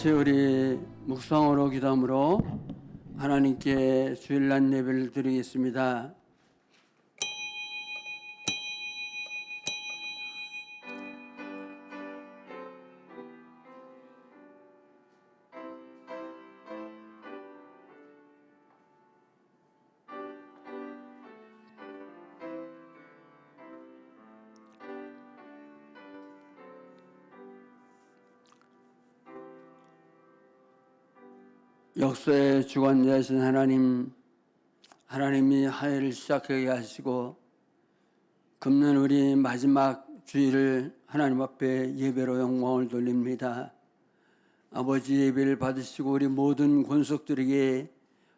같이 우리 묵상으로 기도함으로 하나님께 주일날 예배를 드리겠습니다. 역사의 주관자이신 하나님이 하회를 시작하게 하시고 금년 우리 마지막 주일을 하나님 앞에 예배로 영광을 돌립니다. 아버지 예배를 받으시고 우리 모든 권속들에게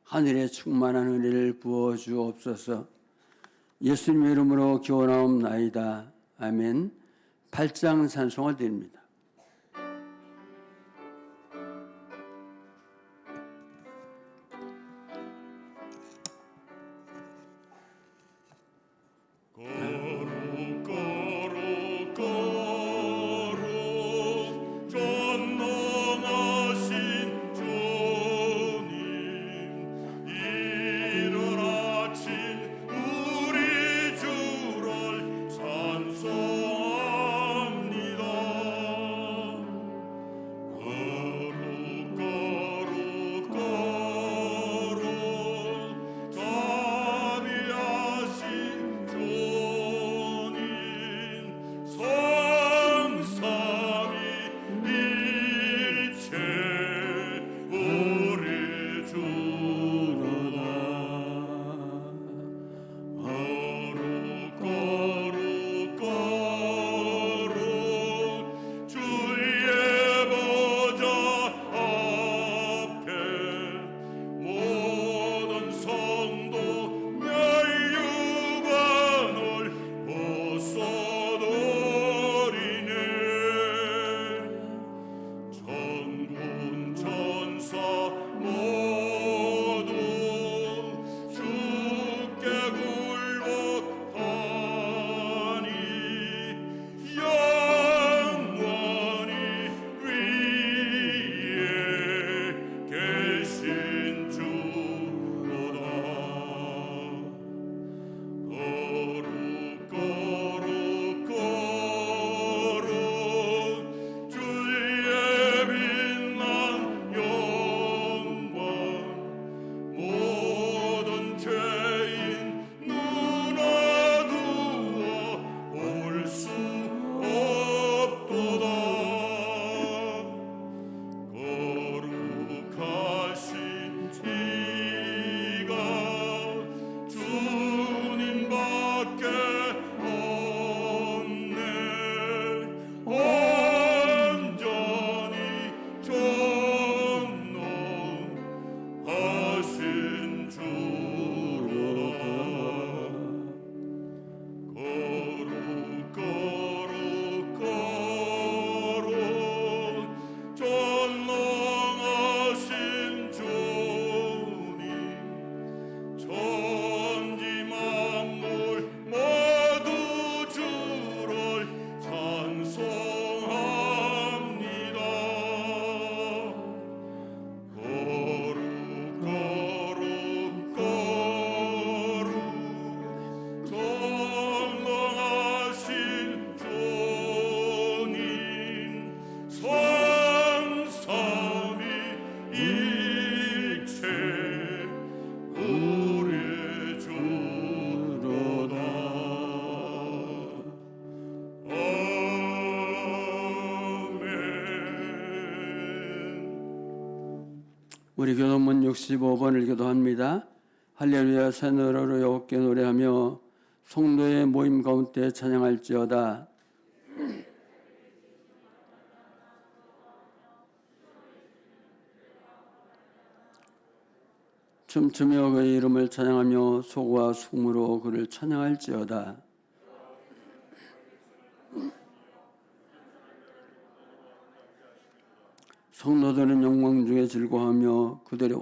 하늘의 충만한 은혜를 부어 주옵소서. 예수님의 이름으로 기원하옵나이다. 아멘. 8장 찬송을 드립니다. 우리 교도문 65번을 기도합니다. 할렐루야 새 노래로 여호와께 노래하며 성도의 모임 가운데 찬양할지어다. 춤추며 그의 이름을 찬양하며 소와 숭으로 그를 찬양할지어다. 성도들은 영광 중에 즐거워하며 그들의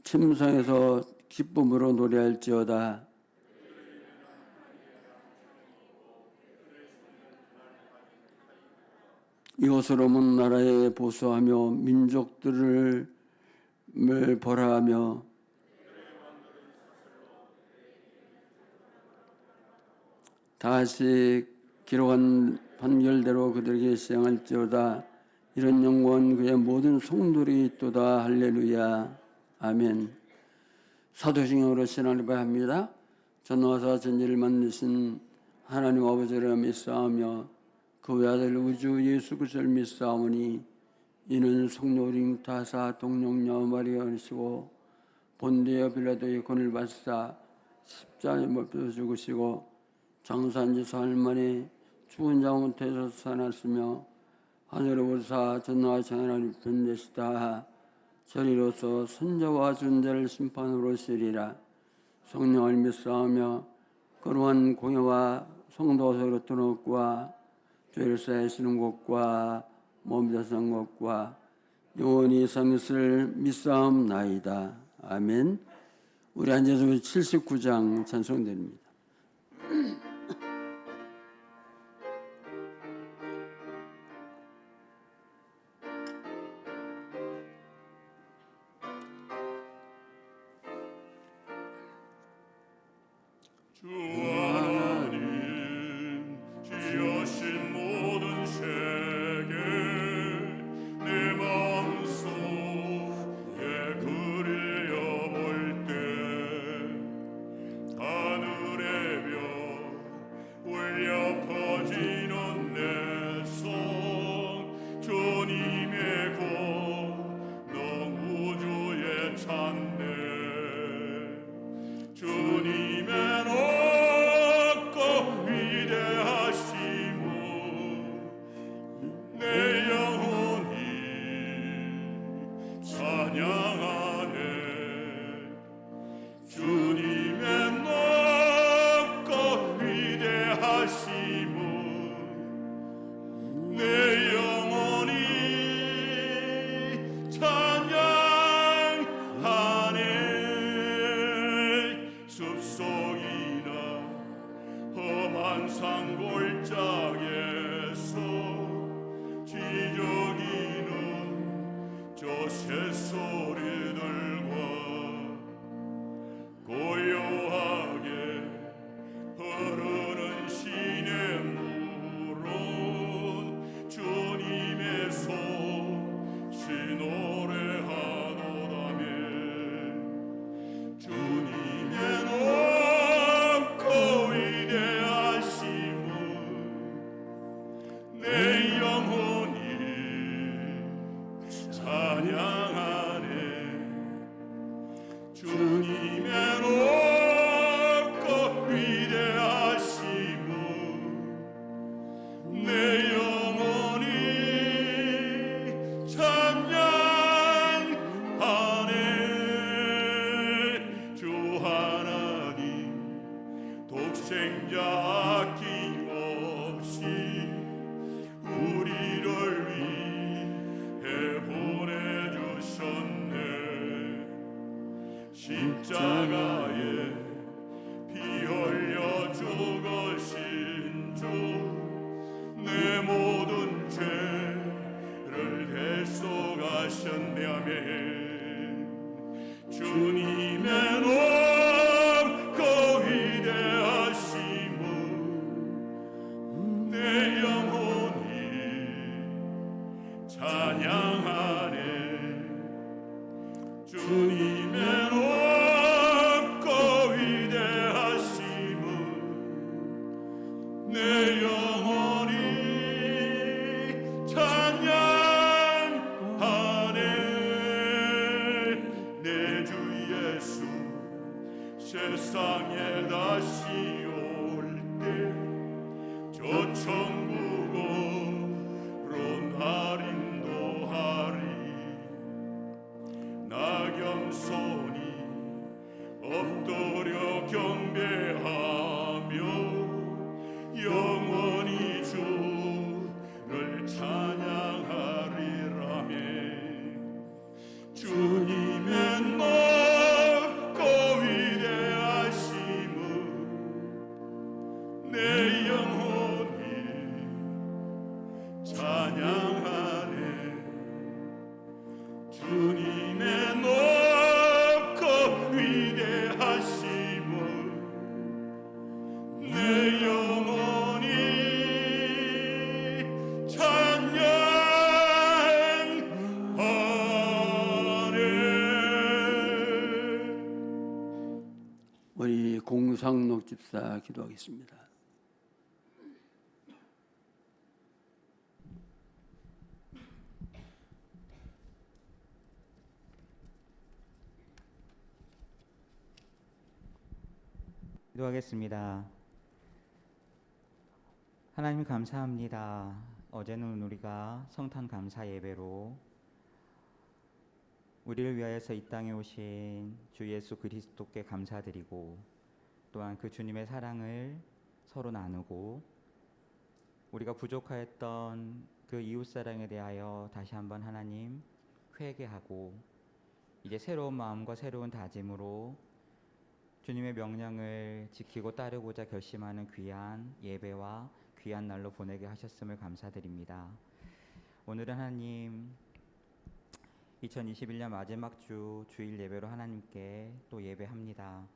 침상에서 기쁨으로 노래할지어다. 이것으로 온 나라에 보수하며 민족들을 벌하며 다시 기록한 판결대로 그들에게 시행할지어다. 이런 영광은 그의 모든 성도들이 있도다. 할렐루야. 아멘. 사도신경으로 신앙을 봐야 합니다. 전능하사 전지를 만드신 하나님 아버지를 믿사오며 그 외아들 우주 예수 그리스도를 믿사오니 이는 성령 잉타사 동령녀 마리아이시고 본디오 빌라도의 권을 받사 십자가에 못 박혀 죽으시고 장사한 지 사흘 만에 죽은 자 가운데서 살아났으며 하늘에 오르사 전능하신 하나님 편되시다. 저리로서 선자와 존재를 심판으로 오시리라. 성령을 믿사오며 거룩한 공예와 성도서로 뜨는 것과 죄를 사하시는 것과 몸이 산 것과 영원히 사는 것을 믿사옵나이다. 아멘. 우리 앉아서 79장 찬송드립니다. 주 하나님 지으신 모든 세계 내 마음속에 그려볼 때 하늘의 별 울려 퍼지는 내 손 주님의 공동 우주에 찬네 주님의 산골짜기에서 지저귀는 저 새소리들과 고요하게 흐르는 시냇물은 주님의 손시 노래하노라며 주님의 높고 위대하심을 내 영혼이 찬양하네 주님의 높고 위대하심을 내 영혼이 찬양하네 주 하나님 독생자 아낌없이 우리를 위해 보내주셨네 십자가에 피 흘려 죽으신 주 내 모든 죄를 대속하셨네 아멘 주님의 높고 위대하심을 내 영혼이 찬양하네 주님의 높고 위대하심을 내 영혼이 찬양하네 내 주 예수 세상에 다시 올 때 저 천국으로 날 인도하리 나 겸손히 엎드려 경배하며 영원히 주를 찬양하리라며 주님의 높고 위대하심을 공상록 집사 기도하겠습니다. 기도하겠습니다. 하나님 감사합니다. 어제는 우리가 성탄 감사 예배로 우리를 위하여서 이 땅에 오신 주 예수 그리스도께 감사드리고 또한 그 주님의 사랑을 서로 나누고 우리가 부족하였던 그 이웃사랑에 대하여 다시 한번 하나님 회개하고 이제 새로운 마음과 새로운 다짐으로 주님의 명령을 지키고 따르고자 결심하는 귀한 예배와 귀한 날로 보내게 하셨음을 감사드립니다. 오늘은 하나님 2021년 마지막 주 주일 예배로 하나님께 또 예배합니다.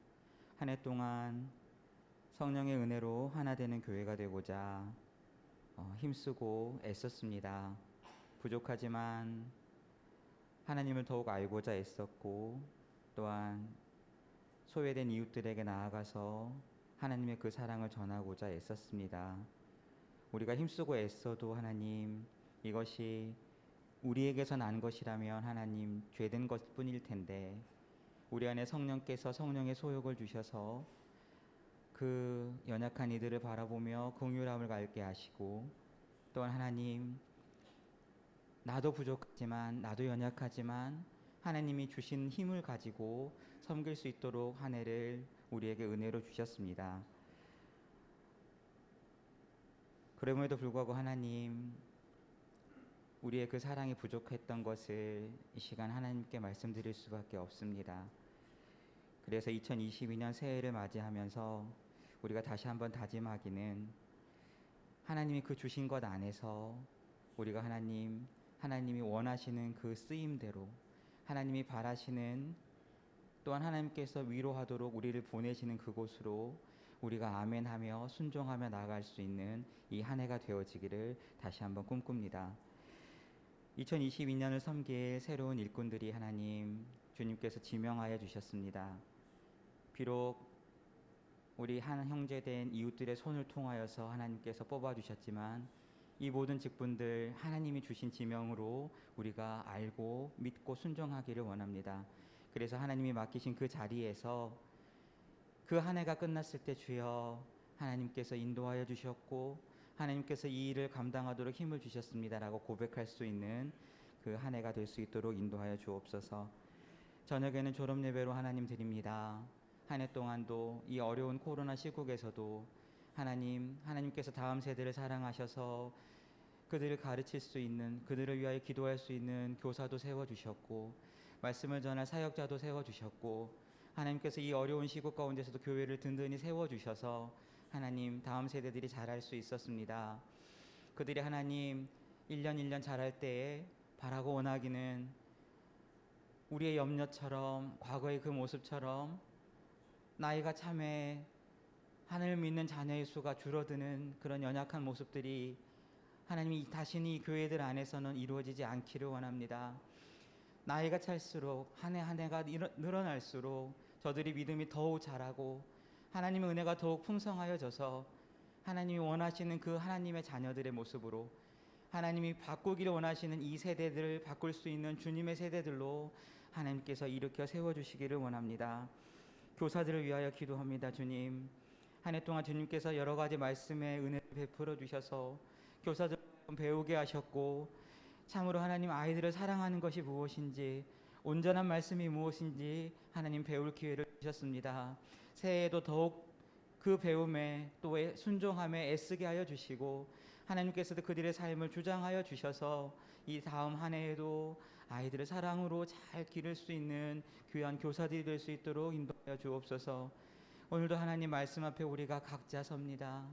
한 해 동안 성령의 은혜로 하나 되는 교회가 되고자 힘쓰고 애썼습니다. 부족하지만 하나님을 더욱 알고자 애썼고 또한 소외된 이웃들에게 나아가서 하나님의 그 사랑을 전하고자 애썼습니다. 우리가 힘쓰고 애써도 하나님 이것이 우리에게서 난 것이라면 하나님 죄된 것뿐일 텐데 우리 안에 성령께서 성령의 소욕을 주셔서 그 연약한 이들을 바라보며 긍휼함을 갖게 하시고 또한 하나님 나도 부족하지만 나도 연약하지만 하나님이 주신 힘을 가지고 섬길 수 있도록 한 해를 우리에게 은혜로 주셨습니다. 그럼에도 불구하고 하나님 우리의 그 사랑이 부족했던 것을 이 시간 하나님께 말씀드릴 수밖에 없습니다. 그래서 2022년 새해를 맞이하면서 우리가 다시 한번 다짐하기는 하나님이 그 주신 것 안에서 우리가 하나님이 원하시는 그 쓰임대로 하나님이 바라시는 또한 하나님께서 위로하도록 우리를 보내시는 그곳으로 우리가 아멘하며 순종하며 나아갈 수 있는 이 한 해가 되어지기를 다시 한번 꿈꿉니다. 2022년을 섬길 새로운 일꾼들이 하나님 주님께서 지명하여 주셨습니다. 비록 우리 한 형제된 이웃들의 손을 통하여서 하나님께서 뽑아주셨지만 이 모든 직분들 하나님이 주신 지명으로 우리가 알고 믿고 순종하기를 원합니다. 그래서 하나님이 맡기신 그 자리에서 그 한 해가 끝났을 때 주여 하나님께서 인도하여 주셨고 하나님께서 이 일을 감당하도록 힘을 주셨습니다라고 고백할 수 있는 그 한 해가 될 수 있도록 인도하여 주옵소서. 저녁에는 졸업 예배로 하나님 드립니다. 한 해 동안도 이 어려운 코로나 시국에서도 하나님께서 다음 세대를 사랑하셔서 그들을 가르칠 수 있는 그들을 위하여 기도할 수 있는 교사도 세워주셨고 말씀을 전할 사역자도 세워주셨고 하나님께서 이 어려운 시국 가운데서도 교회를 든든히 세워주셔서 하나님 다음 세대들이 자랄 수 있었습니다. 그들이 하나님 1년 1년 자랄 때에 바라고 원하기는 우리의 염려처럼 과거의 그 모습처럼 나이가 참에 하늘을 믿는 자녀의 수가 줄어드는 그런 연약한 모습들이 하나님이 다시는 이 교회들 안에서는 이루어지지 않기를 원합니다. 나이가 찰수록 한 해 한 해가 늘어날수록 저들이 믿음이 더욱 자라고 하나님의 은혜가 더욱 풍성하여져서 하나님이 원하시는 그 하나님의 자녀들의 모습으로 하나님이 바꾸기를 원하시는 이 세대들을 바꿀 수 있는 주님의 세대들로 하나님께서 일으켜 세워주시기를 원합니다. 교사들을 위하여 기도합니다. 주님 한 해 동안 주님께서 여러 가지 말씀의 은혜를 베풀어 주셔서 교사들 배우게 하셨고 참으로 하나님 아이들을 사랑하는 것이 무엇인지 온전한 말씀이 무엇인지 하나님 배울 기회를 주셨습니다. 새해에도 더욱 그 배움에 또 순종함에 애쓰게 하여 주시고 하나님께서도 그들의 삶을 주장하여 주셔서 이 다음 한 해에도 아이들을 사랑으로 잘 기를 수 있는 귀한 교사들이 될 수 있도록 인도하여 주옵소서. 오늘도 하나님 말씀 앞에 우리가 각자 섭니다.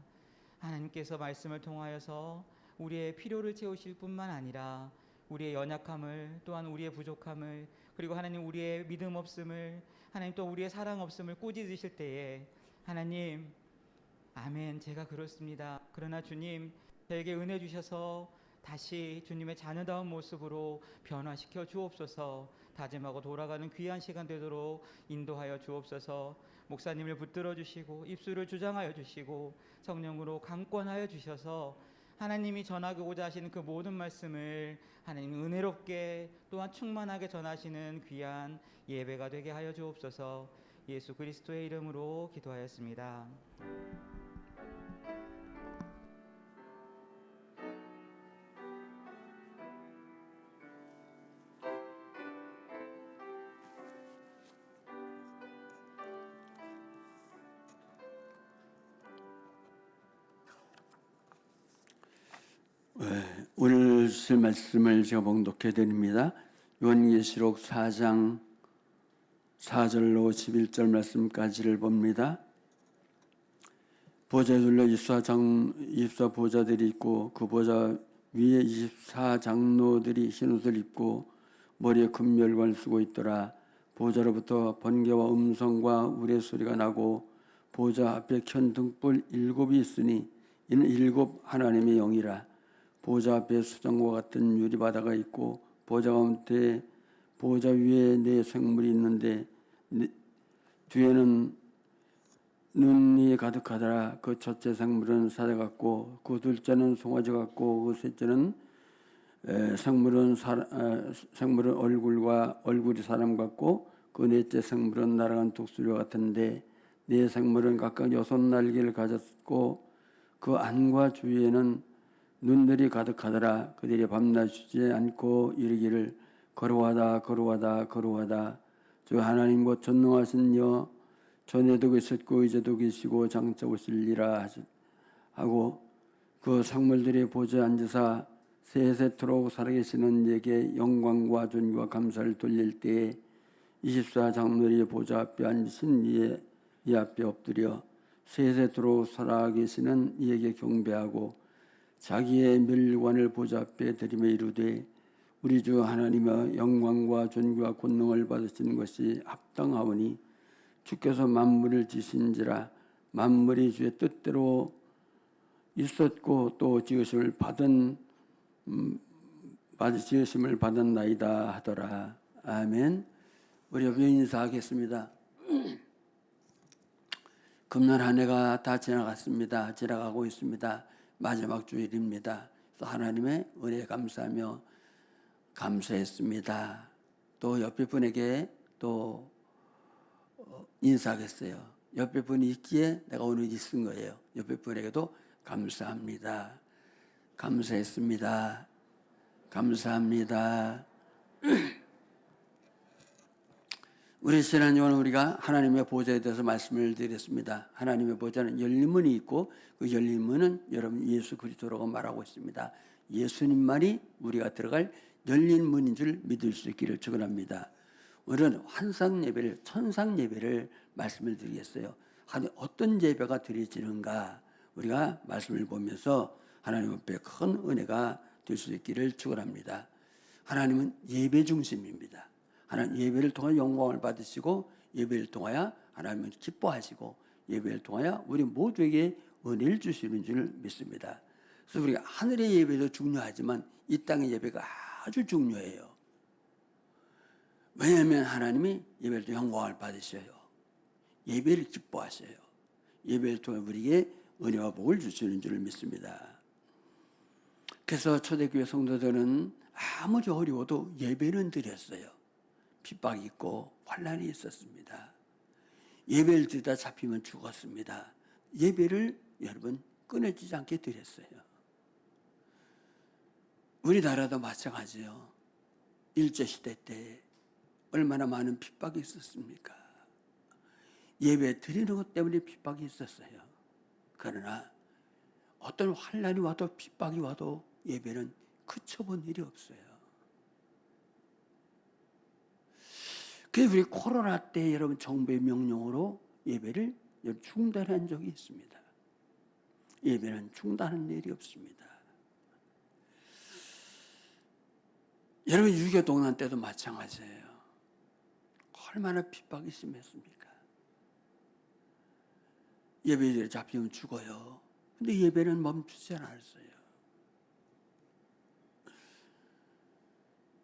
하나님께서 말씀을 통하여서 우리의 필요를 채우실 뿐만 아니라 우리의 연약함을 또한 우리의 부족함을 그리고 하나님 우리의 믿음 없음을 하나님 또 우리의 사랑 없음을 꾸짖으실 때에 하나님 아멘 제가 그렇습니다. 그러나 주님 저에게 은혜 주셔서 다시 주님의 자녀다운 모습으로 변화시켜 주옵소서. 다짐하고 돌아가는 귀한 시간 되도록 인도하여 주옵소서. 목사님을 붙들어 주시고 입술을 주장하여 주시고 성령으로 강권하여 주셔서 하나님이 전하고자 하시는 그 모든 말씀을 하나님 은혜롭게 또한 충만하게 전하시는 귀한 예배가 되게 하여 주옵소서. 예수 그리스도의 이름으로 기도하였습니다. 오늘 쓸 말씀을 제가 봉독해 드립니다. 요한계시록 4장 4절로 11절 말씀까지를 봅니다. 보좌에 둘러 24 보좌들이 있고 그 보좌 위에 24 장로들이 흰옷을 입고 머리에 금멸관을 쓰고 있더라. 보좌로부터 번개와 음성과 우레소리가 나고 보좌 앞에 켠 등불 7이 있으니 이는 7 하나님의 영이라. 보좌 앞에 수정과 같은 유리바다가 있고 보좌 가운데 보좌 위에 네 생물이 있는데 뒤에는 눈이 가득하더라. 그 첫째 생물은 사자 같고 그 둘째는 송아지 같고 그 셋째는 생물은 얼굴이 사람 같고 그 넷째 생물은 날아간 독수리와 같은데 네 생물은 각각 6날개를 가졌고 그 안과 주위에는 눈들이 가득하더라. 그들이 밤낮 쉬지 않고 이르기를 거룩하다 거룩하다 거룩하다 주 하나님 곧 전능하신 여 전에도 계셨고 이제도 계시고 장차 오실리라 하고 그 생물들이 보좌에 앉으사 세세토록 살아계시는 이에게 영광과 존귀와 감사를 돌릴 때에 24 장로들이 보좌 앞에 앉으신 이 앞에 엎드려 세세토록 살아계시는 이에게 경배하고 자기의 멸관을 보좌 앞에 들이며 이르되 우리 주 하나님의 영광과 존귀와 권능을 받으시는 것이 합당하오니 주께서 만물을 지으신지라 만물이 주의 뜻대로 있었고 또 지으심을 받은 나이다 하더라. 아멘. 우리 옆에 인사하겠습니다. 금년 한 해가 다 지나가고 있습니다. 마지막 주일입니다. 또 하나님의 은혜에 감사하며 감사했습니다. 또 옆에 분에게 또 인사하겠어요. 옆에 분이 있기에 내가 오늘 있은 거예요. 옆에 분에게도 감사합니다. 감사했습니다. 감사합니다. 우리 지난주에는 우리가 하나님의 보좌에 대해서 말씀을 드렸습니다. 하나님의 보좌는 열린 문이 있고 그 열린 문은 여러분 예수 그리스도라고 말하고 있습니다. 예수님만이 우리가 들어갈 열린 문인 줄 믿을 수 있기를 축원합니다. 오늘은 환상 예배를 천상 예배를 말씀을 드리겠어요. 어떤 예배가 드려지는가 우리가 말씀을 보면서 하나님 앞에 큰 은혜가 될 수 있기를 축원합니다. 하나님은 예배 중심입니다. 하나님 예배를 통해 영광을 받으시고 예배를 통하여 하나님은 기뻐하시고 예배를 통하여 우리 모두에게 은혜를 주시는 줄 믿습니다. 그래서 우리가 하늘의 예배도 중요하지만 이 땅의 예배가 아주 중요해요. 왜냐하면 하나님이 예배를 통해 영광을 받으셔요. 예배를 기뻐하셔요. 예배를 통해 우리에게 은혜와 복을 주시는 줄 믿습니다. 그래서 초대교회 성도들은 아무리 어려워도 예배는 드렸어요. 핍박이 있고 환난이 있었습니다. 예배를 드리다 잡히면 죽었습니다. 예배를 여러분 끊어지지 않게 드렸어요. 우리나라도 마찬가지예요. 일제시대 때 얼마나 많은 핍박이 있었습니까? 예배 드리는 것 때문에 핍박이 있었어요. 그러나 어떤 환난이 와도 핍박이 와도 예배는 그쳐본 일이 없어요. 그래서 우리 코로나 때 여러분 정부의 명령으로 예배를 중단한 적이 있습니다. 예배는 중단한 일이 없습니다. 여러분 6.25 동란 때도 마찬가지예요. 얼마나 핍박이 심했습니까? 예배에 잡히면 죽어요. 근데 예배는 멈추지 않았어요.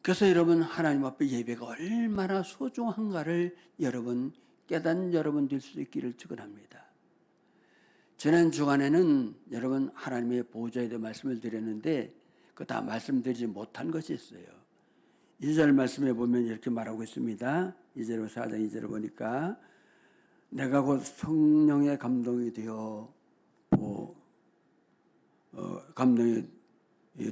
그래서 여러분 하나님 앞에 예배가 얼마나 소중한가를 여러분 깨닫는 여러분 될 수 있기를 축원합니다. 지난 주간에는 여러분 하나님의 보좌에 대해 말씀을 드렸는데 그 다 말씀드리지 못한 것이 있어요. 2절 말씀에 보면 이렇게 말하고 있습니다. 2절 4장 2절을 보니까 내가 곧 성령의 감동이 되어 감동이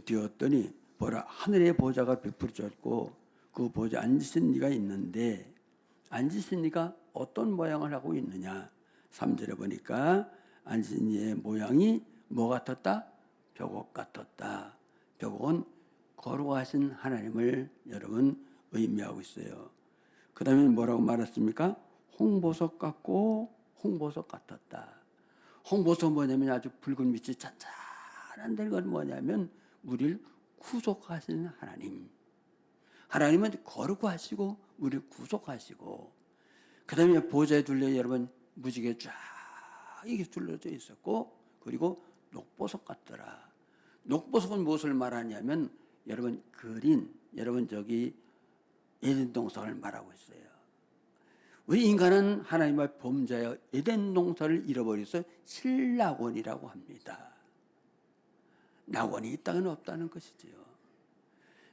되었더니 보라 하늘의 보좌가 베풀어졌고 그 보좌 앉으신 이가 있는데 앉으신 이가 어떤 모양을 하고 있느냐. 3절에 보니까 앉으신 이의 모양이 뭐 같았다? 벽옥 같았다. 벽옥은 거룩하신 하나님을 여러분 의미하고 있어요. 그 다음에 뭐라고 말했습니까? 홍보석 같고 홍보석 같았다. 홍보석 뭐냐면 아주 붉은 빛이 찬찬한 건 뭐냐면 우리를 구속하시는 하나님. 하나님은 거룩하시고 우리를 구속하시고 그 다음에 보좌에 둘러 여러분 무지개 쫙 이게 둘러져 있었고 그리고 녹보석 같더라. 녹보석은 무엇을 말하냐면 여러분 그린 여러분 저기 에덴 동산을 말하고 있어요. 우리 인간은 하나님의 범죄여 에덴 동산을 잃어버려서 실낙원이라고 합니다. 낙원이 이 땅에는 없다는 것이지요.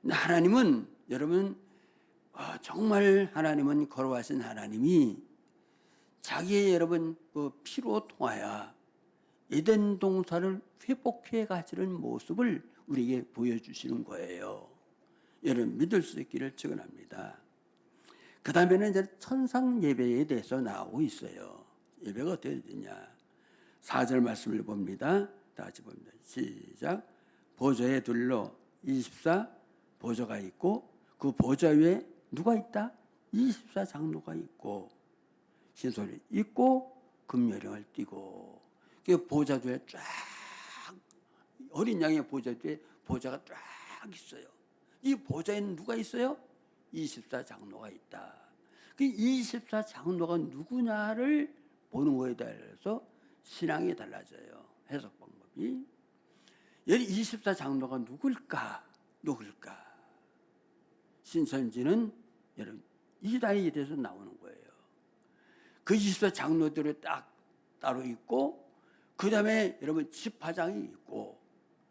하나님은 여러분 정말 하나님은 거룩하신 하나님이 자기의 여러분 그 피로 통하여 에덴 동산을 회복해 가시는 모습을 우리에게 보여주시는 거예요. 여러분 믿을 수 있기를 축원합니다. 그 다음에는 이제 천상 예배에 대해서 나오고 있어요. 예배가 어떻게 되냐? 4절 말씀을 봅니다. 다 같이 봅니다. 시작. 보좌에 둘러 24 보좌가 있고 그 보좌 위에 누가 있다? 24 장로가 있고 신소리 있고 금요령을 띠고 그 보좌 뒤에 쫙 어린 양의 보좌 뒤에 보좌가 쫙 있어요. 이 보좌에는 누가 있어요? 24 장로가 있다. 그 24 장로가 누구냐를 보는 거에 대해서 신앙이 달라져요. 해석 방법이. 여기 24 장로가 누굴까? 신천지는 여러분 이단에 대해서 나오는 거예요. 그 24 장로들이 딱 따로 있고 그 다음에 여러분 집화장이 있고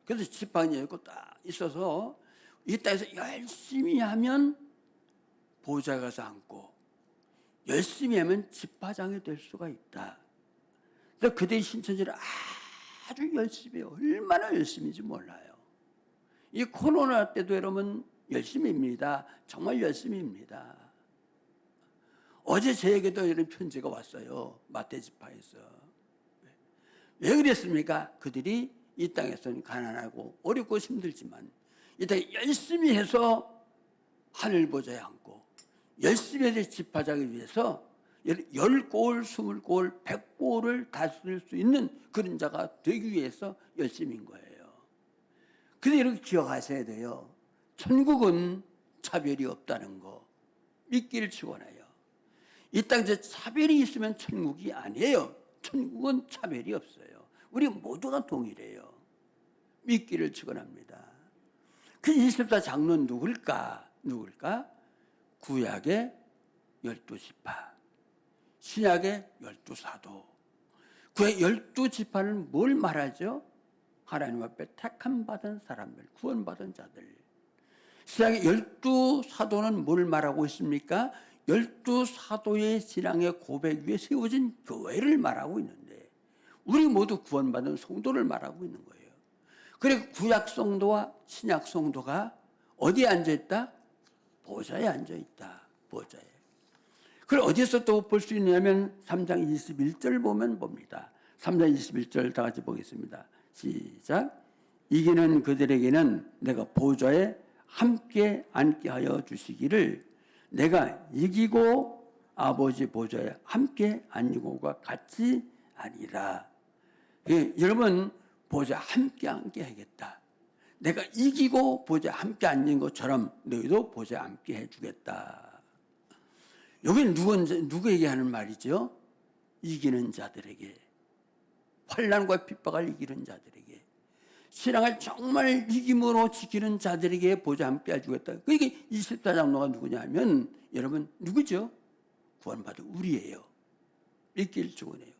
그래서 집화장이 있고 딱 있어서 이 땅에서 열심히 하면 보좌에 가서 앉고 열심히 하면 집화장이 될 수가 있다. 그래서 그들이 신천지를 아주 열심히 해요. 얼마나 열심히인지 몰라요. 이 코로나 때도 여러분 열심히입니다. 정말 열심히입니다. 어제 저에게도 이런 편지가 왔어요. 마태지파에서. 왜 그랬습니까? 그들이 이 땅에서는 가난하고 어렵고 힘들지만 이 땅에 열심히 해서 하늘 보좌에 앉고 열심히 해서 집화하기 위해서 10골, 20골, 100골을 다스릴 수 있는 그런 자가 되기 위해서 열심인 거예요. 근데 이렇게 기억하셔야 돼요. 천국은 차별이 없다는 거 믿기를 축원해요. 이 땅에 차별이 있으면 천국이 아니에요. 천국은 차별이 없어요. 우리 모두가 동일해요. 믿기를 축원합니다. 그 24 장로는 누굴까? 구약의 12지파, 신약의 12사도. 구약 12지파는 뭘 말하죠? 하나님 앞에 택함 받은 사람들, 구원받은 자들. 신약의 12사도는 뭘 말하고 있습니까? 12사도의 신앙의 고백 위에 세워진 교회를 말하고 있는데 우리 모두 구원받은 성도를 말하고 있는 거예요. 그래 구약 성도와 신약 성도가 어디에 앉아있다? 보좌에 앉아있다. 보좌에. 그걸 어디서 또 볼 수 있냐면 3장 21절 보면 봅니다. 3장 21절 다 같이 보겠습니다. 시작. 이기는 그들에게는 내가 보좌에 함께 앉게 하여 주시기를 내가 이기고 아버지 보좌에 함께 앉고가 같이 아니라. 예, 여러분 보좌 함께 앉게 하겠다. 내가 이기고 보좌 함께 앉는 것처럼 너희도 보좌 함께 해주겠다. 여기는 누구에게 하는 말이죠? 이기는 자들에게. 환난과 핍박을 이기는 자들에게. 신앙을 정말 이김으로 지키는 자들에게 보좌 함께 해주겠다. 그게 24장로가 누구냐면 여러분 누구죠? 구원받은 우리예요. 믿기를 축원해요.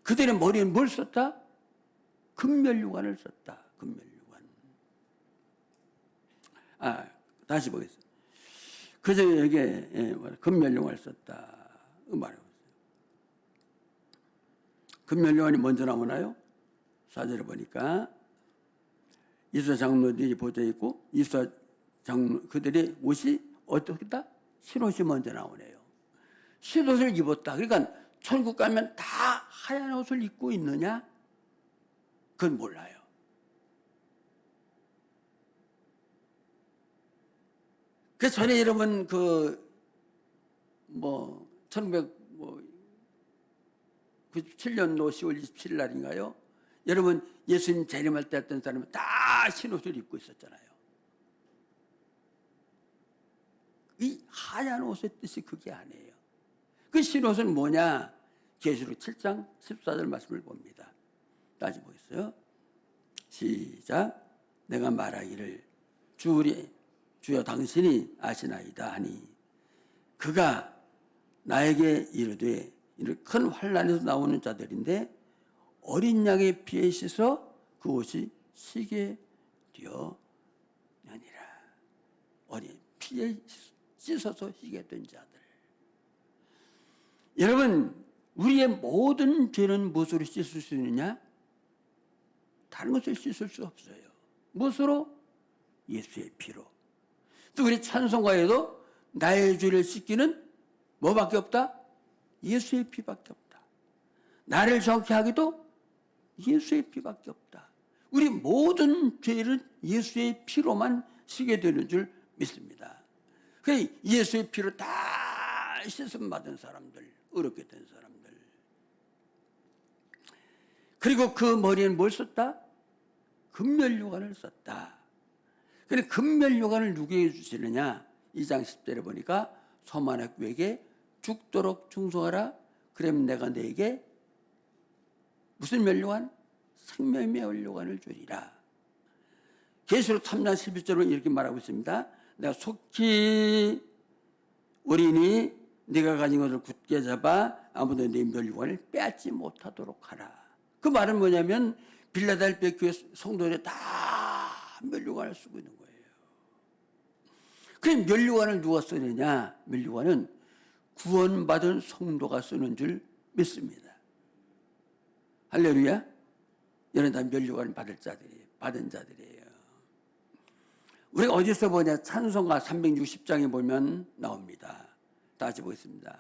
그들의 머리에 뭘 썼다? 금면류관을 썼다. 금면류관. 다시 보겠습니다. 그저 여기에 금면류관을 썼다. 말하고 있어요. 금면류관이 먼저 나오나요? 4절에 보니까 이스라 장로들이 보좌에 있고 이스라 장로 그들의 옷이 어떻다? 흰옷이 먼저 나오네요. 흰옷을 입었다. 그러니까 천국 가면 다 하얀 옷을 입고 있느냐? 그건 몰라요. 그 전에 여러분 1997년도 10월 27일 날인가요? 여러분 예수님 재림할 때 했던 사람은 다 흰옷을 입고 있었잖아요. 이 하얀 옷의 뜻이 그게 아니에요. 그 흰옷은 뭐냐? 계시록 7장 14절 말씀을 봅니다. 다시 보겠어요. 시작. 내가 말하기를 주여 당신이 아시나이다 하니 그가 나에게 이르되 이런 큰 환난에서 나오는 자들인데 어린 양의 피에 씻어 그 옷이 희게 되었느니라. 어린 피에 씻어서 희게 된 자들. 여러분 우리의 모든 죄는 무엇으로 씻을 수 있느냐? 다른 것을 씻을 수 없어요. 무엇으로? 예수의 피로. 또 우리 찬송가에도 나의 죄를 씻기는 뭐밖에 없다? 예수의 피밖에 없다. 나를 정케 하기도 예수의 피밖에 없다. 우리 모든 죄는 예수의 피로만 씻게 되는 줄 믿습니다. 그래서 예수의 피로 다 씻음 받은 사람들, 의롭게 된 사람들. 그리고 그 머리에는 뭘 썼다? 금면류관을 썼다. 그런데 금면류관을 누구에게 주시느냐? 2장 10절에 보니까 소만의 교회에게 죽도록 충성하라. 그러면 내가 너에게 무슨 면류관? 생명의 면류관을 주리라. 계시록 3장 11절로 이렇게 말하고 있습니다. 내가 속히 오리니 네가 가진 것을 굳게 잡아 아무도 네 면류관을 빼앗지 못하도록 하라. 그 말은 뭐냐면 빌라델피아 교회 성도들이 다 면류관을 쓰고 있는 거예요. 그 면류관을 누가 쓰느냐? 면류관은 구원받은 성도가 쓰는 줄 믿습니다. 할렐루야. 여러분 다 면류관을 받은 자들이에요. 우리가 어디서 보냐? 찬송가 360장에 보면 나옵니다. 다시 보겠습니다.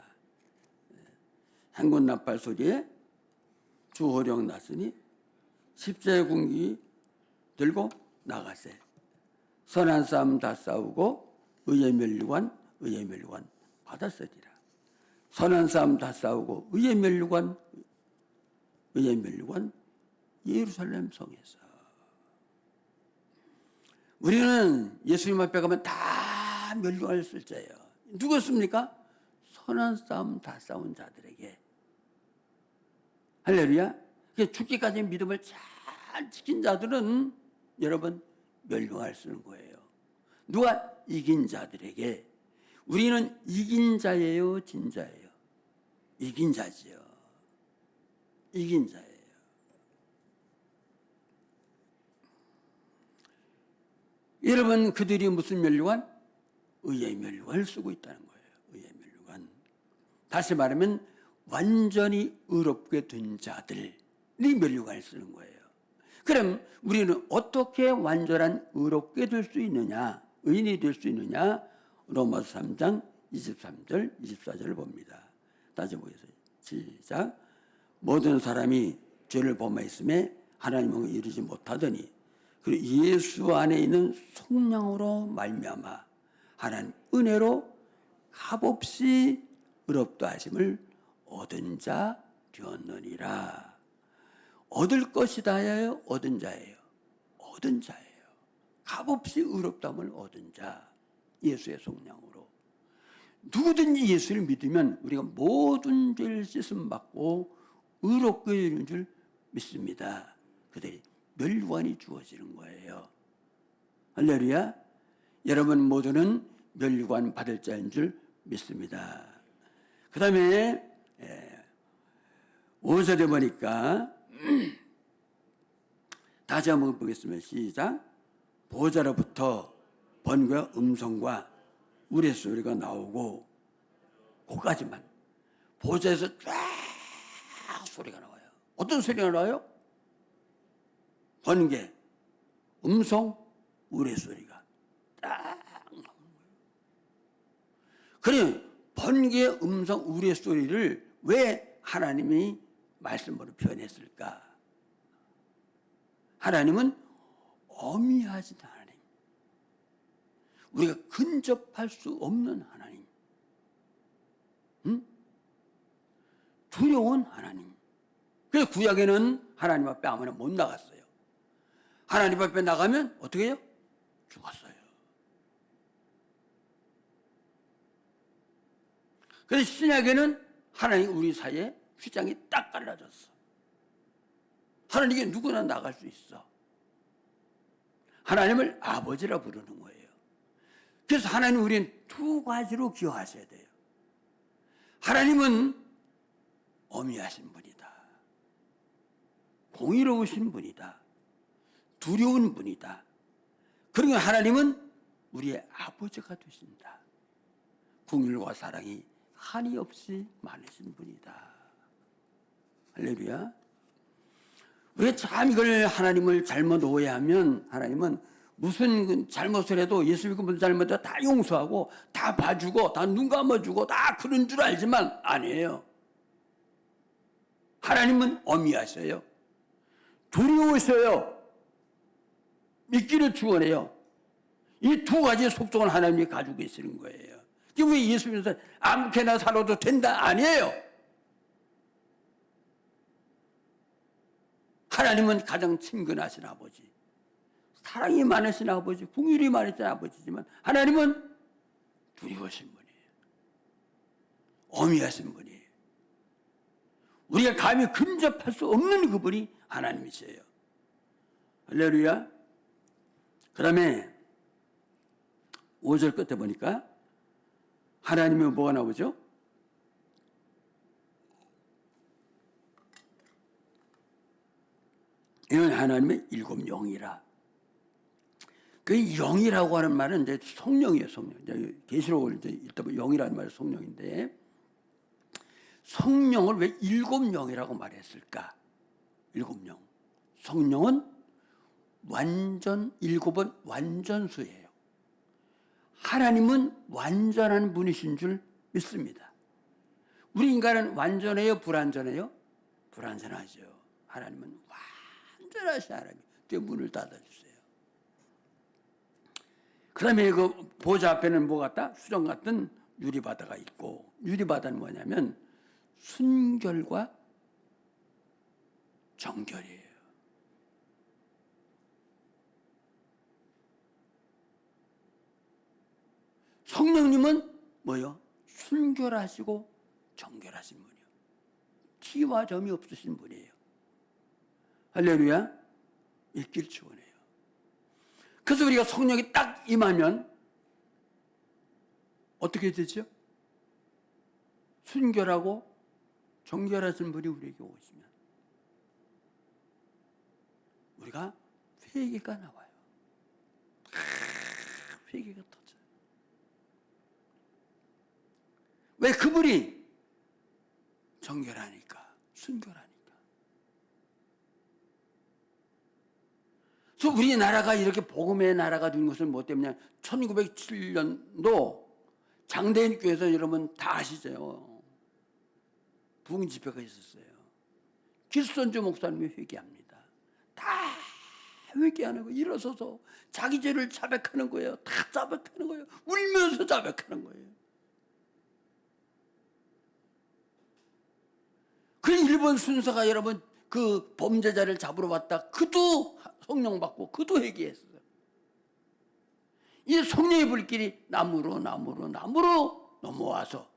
행군 나팔 소리에 주호령 났으니 십자의 군기 들고 나가세. 선한 싸움 다 싸우고 의의 면류관 받았으리라. 선한 싸움 다 싸우고 의의 면류관 예루살렘 성에서. 우리는 예수님 앞에 가면 다 면류관을 쓸 자예요. 누구였습니까? 선한 싸움 다 싸운 자들에게. 할렐루야. 죽기까지 믿음을 잘 지킨 자들은 여러분 면류관을 쓰는 거예요. 누가? 이긴 자들에게. 우리는 이긴 자예요, 진 자예요? 이긴 자지요. 이긴 자예요. 여러분 그들이 무슨 면류관? 의의 면류관을 쓰고 있다는 거예요. 의의 면류관. 다시 말하면 완전히 의롭게 된 자들이 면류관을 쓰는 거예요. 그럼 우리는 어떻게 완전한 의롭게 될 수 있느냐? 의인이 될 수 있느냐? 로마서 3장 23절 24절을 봅니다. 다시 보겠습니다. 시작. 모든 사람이 죄를 범하였음에 하나님을 이루지 못하더니 그리고 예수 안에 있는 성령으로 말미암아 하나님 은혜로 값없이 의롭다 하심을 얻은 자 되었느니라. 얻을 것이다예요? 얻은 자예요? 얻은 자예요. 값없이 의롭다함을 얻은 자. 예수의 성령으로. 누구든지 예수를 믿으면 우리가 모든 죄를 씻음 받고 의롭게 되는 줄 믿습니다. 그들이 면류관이 주어지는 거예요. 할렐루야. 여러분 모두는 면류관 받을 자인 줄 믿습니다. 그 다음에 5절에 보니까 다시 한번 보겠습니다. 시작. 보좌로부터 번개와 음성과 우레소리가 나오고, 그까지만. 보좌에서 쫙 소리가 나와요. 어떤 소리가 나와요? 번개, 음성, 우레소리가 딱 나오는 거예요. 그래, 번개, 음성, 우레소리를 왜 하나님이 말씀으로 표현했을까? 하나님은 어미하신 하나님, 우리가 근접할 수 없는 하나님, 두려운 하나님. 그래서 구약에는 하나님 앞에 아무나 못 나갔어요. 하나님 앞에 나가면 어떻게 해요? 죽었어요. 그래서 신약에는 하나님 우리 사이에 휘장이 딱 갈라졌어. 하나님께 누구나 나갈 수 있어. 하나님을 아버지라 부르는 거예요. 그래서 하나님 우리는 두 가지로 기억하셔야 돼요. 하나님은 어미하신 분이다. 공의로우신 분이다. 두려운 분이다. 그러니 하나님은 우리의 아버지가 되신다. 긍휼과 사랑이 한이 없이 많으신 분이다. 할렐루야. 우리가 참 이걸 하나님을 잘못 오해하면 하나님은 무슨 잘못을 해도 예수 믿고 무슨 잘못을 다 용서하고 다 봐주고 다 눈 감아주고 다 그런 줄 알지만 아니에요. 하나님은 어미하셔요. 두려우셔요. 믿기를 축원해요. 이 두 가지의 속성을 하나님이 가지고 계시는 거예요. 이게 왜 예수 믿는 사람 아무렇게나 살아도 된다? 아니에요. 하나님은 가장 친근하신 아버지, 사랑이 많으신 아버지, 긍휼이 많으신 아버지지만 하나님은 두려우신 분이에요. 어미하신 분이에요. 우리가 감히 근접할 수 없는 그분이 하나님이세요. 할렐루야. 그 다음에 5절 끝에 보니까 하나님의 뭐가 나오죠? 이건 하나님의 일곱 영이라. 그 영이라고 하는 말은 이제 성령이에요, 성령. 계시록을 이제 읽다 보면 영이라는 말이 성령인데, 성령을 왜 일곱 영이라고 말했을까? 일곱 영. 성령은 완전, 일곱은 완전수예요. 하나님은 완전한 분이신 줄 믿습니다. 우리 인간은 완전해요, 불완전해요? 불완전하죠. 하나님은 완전하신 하나님. 그 문을 닫아주세요. 그 다음에 그 보좌 앞에는 뭐 같다? 수정 같은 유리바다가 있고, 유리바다는 뭐냐면 순결과 정결이에요. 성령님은 뭐요? 순결하시고 정결하신 분이요. 티와 점이 없으신 분이에요. 할렐루야. 있길 축원해요. 그래서 우리가 성령이 딱 임하면 어떻게 되죠? 순결하고 정결하신 분이 우리에게 오시면 우리가 회개가 나와요. 회개가 터져요. 왜? 그분이 정결하니까, 순결하니까. 그래서 우리나라가 이렇게 복음의 나라가 된 것은 뭐 때문이냐? 1907년도 장대인 교회에서 여러분 다 아시죠? 부흥 집회가 있었어요. 길선주 목사님이 회개합니다. 다 회개하는 거예요. 일어서서 자기 죄를 자백하는 거예요. 다 자백하는 거예요. 울면서 자백하는 거예요. 그 일본 순서가 여러분 그 범죄자를 잡으러 왔다. 그도 성령 받고 그도 회개했어요. 이 성령의 불길이 나무로 넘어와서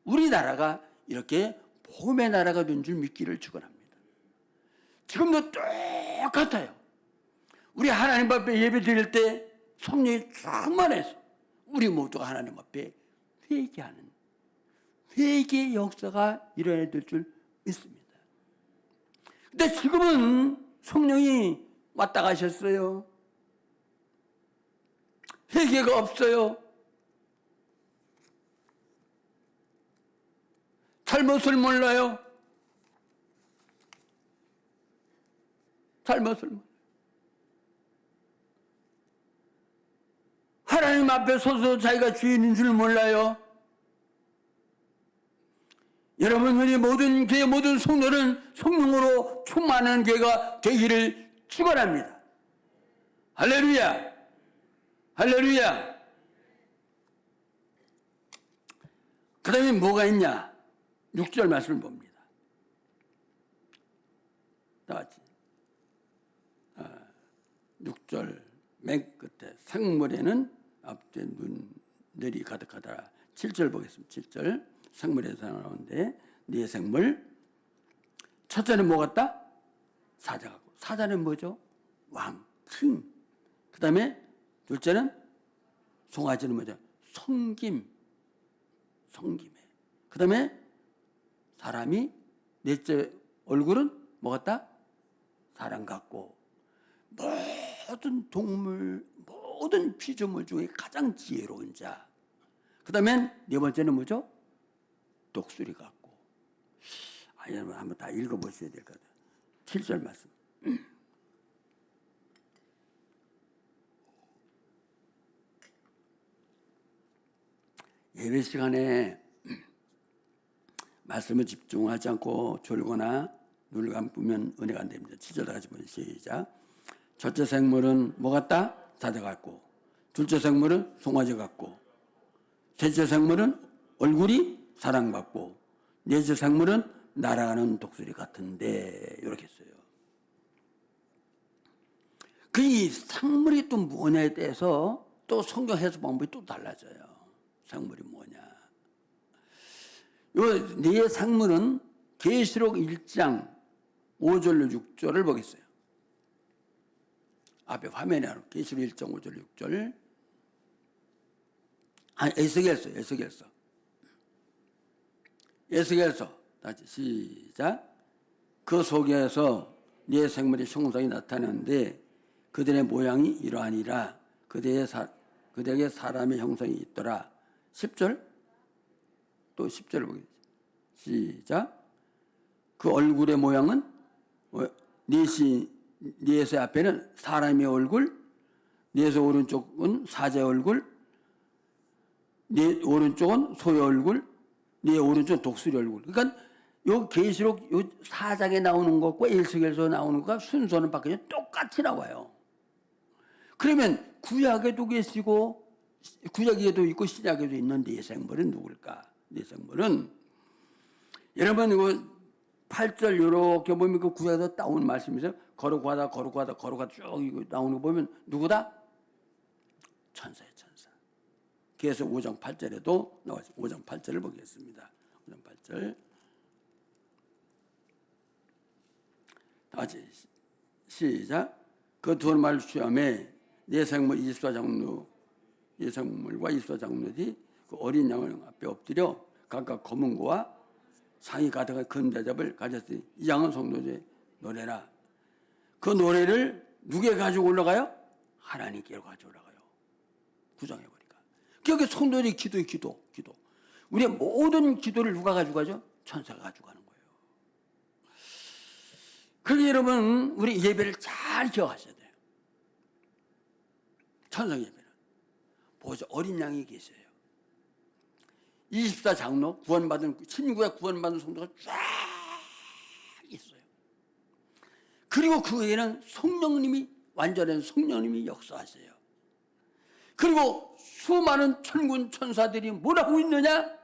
우리나라가 이렇게 복음의 나라가 된 줄 믿기를 축원합니다. 지금도 똑같아요. 우리 하나님 앞에 예배 드릴 때 성령이 충만해서 우리 모두가 하나님 앞에 회개하는 회개의 역사가 일어나야 될 줄 믿습니다. 근데 지금은 성령이 왔다 가셨어요. 회개가 없어요. 잘못을 몰라요. 잘못을 몰라요. 하나님 앞에 서서 자기가 주인인 줄 몰라요. 여러분, 우리 모든 교회 모든 성도는 성령으로 충만한 교회가 되기를 축원합니다. 할렐루야, 할렐루야. 그 다음에 뭐가 있냐? 6절 말씀을 봅니다. 다 같이 6절 맨 끝에 생물에는 앞뒤 눈들이 가득하더라. 7절 보겠습니다. 7절 생물에서 나오는데 네 생물 첫째는 뭐 같다? 사자 같고. 사자는 뭐죠? 왕, 킹. 그 다음에 둘째는 송아지는 뭐죠? 성김, 성김에. 그 다음에 사람이 넷째 얼굴은 뭐 같다? 사람 같고. 모든 동물, 모든 피조물 중에 가장 지혜로운 자. 그 다음엔 네 번째는 뭐죠? 독수리 같고. 여러분 한번 다 읽어보셔야 될 것 같아요. 7절 말씀. 예배 시간에 말씀을 집중하지 않고 졸거나 눈을 감으면 은혜가 안 됩니다. 7절 다 같이 보세요. 시작. 첫째 생물은 뭐 같다? 사자 같고, 둘째 생물은 송아지 같고, 셋째 생물은 얼굴이 사람 같고, 넷째 생물은 날아가는 독수리 같은데, 이렇게 했어요. 그 이 생물이 또 뭐냐에 대해서 또 성경 해석 방법이 또 달라져요. 생물이 뭐냐? 요 네 생물은 계시록 1장 5절로 6절을 보겠어요. 앞에 화면에 하는 계시록 1장 5절 6절. 에스겔서 다시 시작. 그 속에서 네 생물의 형상이 나타나는데 그들의 모양이 이러하니라. 그들에게 사람의 형상이 있더라. 10절 또 10절 보겠습니다. 시작. 그 얼굴의 모양은 넷의 앞에는 사람의 얼굴, 넷의 오른쪽은 사자의 얼굴, 넷 오른쪽은 소의 얼굴, 넷 오른쪽은 독수리 얼굴. 그러니까 요 계시록 요 4장에 나오는 것과 일서에서 나오는 것과 순서는 바뀌면 똑같이 나와요. 그러면 구약에도 계시고 구약에도 있고 신약에도 있는 네 생물은 누굴까? 네 생물은 여러분 이거 8절 이렇게 보면 그 구약에서 따온 말씀이죠. 거룩하다 쭉 이거 나오는 거 보면 누구다? 천사예요, 천사. 그래서 5장 8절에도 나와있어요. 5장 8절을 보겠습니다. 5장 8절. 다시 시작. 그 두 말 시험에 네 생물 24장로 네 생물과 24장로들이 그 어린 양을 앞에 엎드려 각각 검은 고와 상이 가득한 큰 대접을 가졌으니 이 양은 성도의 노래라. 그 노래를 누구에 가지고 올라가요? 하나님께 가지고 올라가요. 구정해버리니까. 그게 성도의 기도. 우리의 모든 기도를 누가 가지고 가죠? 천사가 가지고 가는 거예요. 그러니 여러분 우리 예배를 잘 기억하셔야 돼요. 천상 예배는 보죠. 어린 양이 계세요. 24장로 구원받은 친구가 구원받은 성도가 쫙 있어요. 그리고 그 외에는 성령님이 완전한 성령님이 역사하세요. 그리고 수많은 천군 천사들이 뭘 하고 있느냐?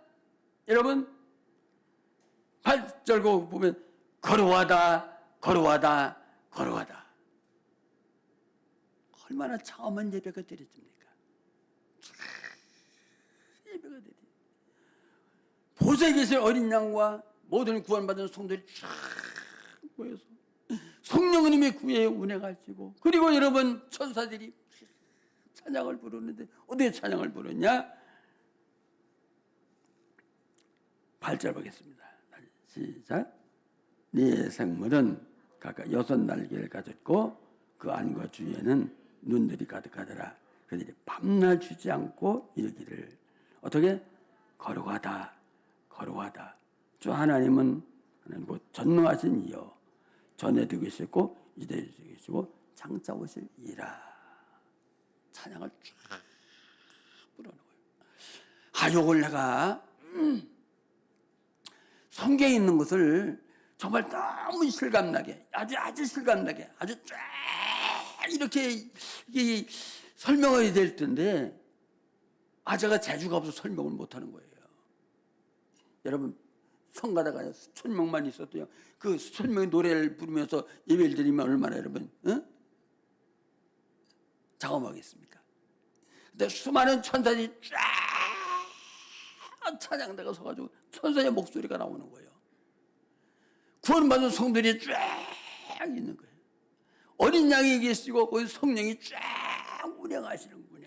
여러분 8절 보면 거룩하다. 얼마나 장엄한 예배가 드려집니까? 예배가 드려. 보좌에 계신 어린 양과 모든 구원받은 성도들이 쫙 모여서 성령님의 구애에 운행하시고 그리고 여러분 천사들이 찬양을 부르는데 어떻게 찬양을 부르냐? 8절 보겠습니다. 시작. 네 생물은 각각 6날개를 가졌고 그 안과 주위에는 눈들이 가득하더라. 그들이 밤낮 쉬지 않고 이르기를 어떻게 거룩하다 거룩하다 주 하나님은 하나님 곧 전능하신 이여 전에도 계시고 이제도 계시고 장차 오실 이라. 찬양을 쫙 불어넣어요. 요걸 내가 성경에 있는 것을 정말 너무 실감나게 아주 실감나게 아주 쫙 이렇게 설명해야 될 텐데 제가 재주가 없어서 설명을 못하는 거예요. 여러분 성 가다가 수천 명만 있어도요 그 수천 명의 노래를 부르면서 예배를 드리면 얼마나 여러분 장엄하겠습니까? 근데 수많은 천사들이 쫙 찬양대가 서가지고 천사의 목소리가 나오는 거예요. 구원받은 성들이 쫙 있는 거예요. 어린 양이 계시고 거기 성령이 쫙 운행하시는 거예요.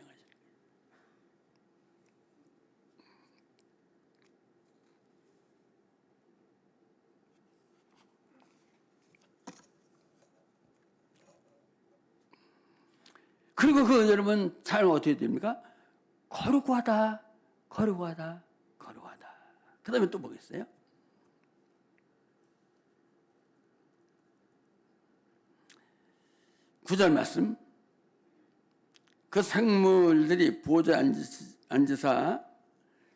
그리고 여러분 찬양 어떻게 됩니까? 거룩하다 거룩하다 거룩하다. 그 다음에 또 뭐겠어요? 구절 말씀. 그 생물들이 보좌에 앉으사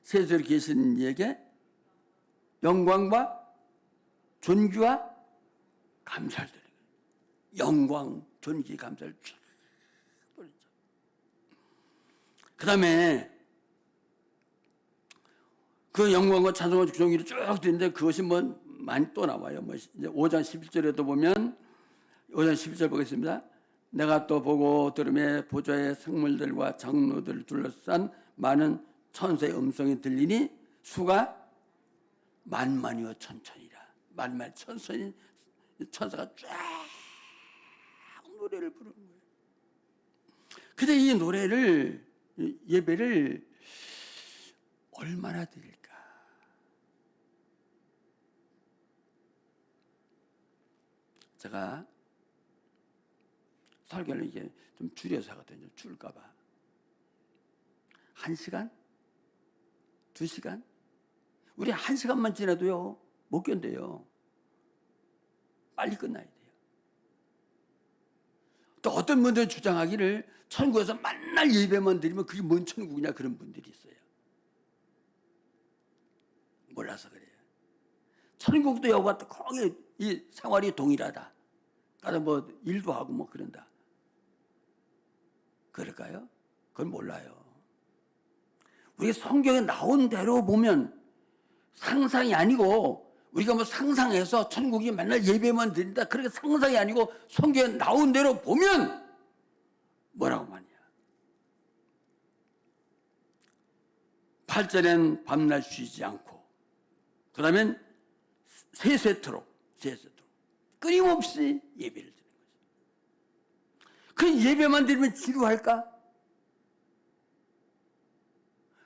세수를 계시는 이에게 영광과 존귀와 감사를 드리는 거예요. 영광, 존귀, 감사를 쫙 돌리죠. 그 다음에 그 영광과 찬송과 존귀를 쭉 드리는데 그것이 많이 또 나와요. 이제 5장 11절에도 보면 5장 11절 보겠습니다. 내가 또 보고 들음에 보좌의 생물들과 장로들을 둘러싼 많은 천사의 음성이 들리니 수가 만만이요 천천이라. 만만 천천이 천사가 쫙 노래를 부르는 거예요. 근데 이 노래를 예배를 얼마나 드릴까? 제가 설교를 이게 좀 줄여서 하거든요. 줄까봐. 1시간? 2시간? 우리 1시간만 지나도요, 못 견뎌요. 빨리 끝나야 돼요. 또 어떤 분들은 주장하기를 천국에서 맨날 예배만 드리면 그게 뭔 천국이냐 그런 분들이 있어요. 몰라서 그래요. 천국도 여호와 거기 이 생활이 동일하다. 가서 일도 하고 그런다. 그럴까요? 그건 몰라요. 우리가 성경에 나온 대로 보면 상상이 아니고 우리가 상상해서 천국이 맨날 예배만 드린다. 그렇게 상상이 아니고 성경에 나온 대로 보면 뭐라고 말이야. 8절엔 밤낮 쉬지 않고 그 다음엔 세세토록 끊임없이 예배를 드리는 거죠. 그 예배만 드리면 지루할까?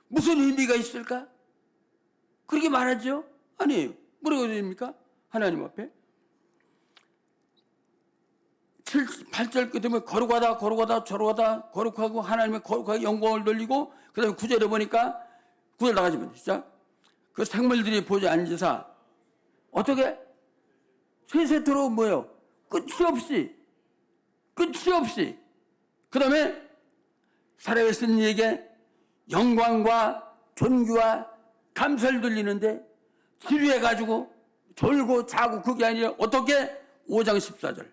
무슨 의미가 있을까? 그렇게 말하죠? 아니에요. 뭐라고 됩니까? 하나님 앞에 8절 끝에 거룩하다 거룩하다 거룩하고 하나님의 거룩하게 영광을 돌리고 그 다음에 9절에 보니까 9절 나가시면 시작. 그 생물들이 보좌에 앉으사 어떻게? 세세토록 뭐예요? 끝이 없이 그 다음에 살아계신 이에게 영광과 존귀와 감사를 돌리는데 지루해가지고 졸고 자고 그게 아니라 어떻게? 5장 14절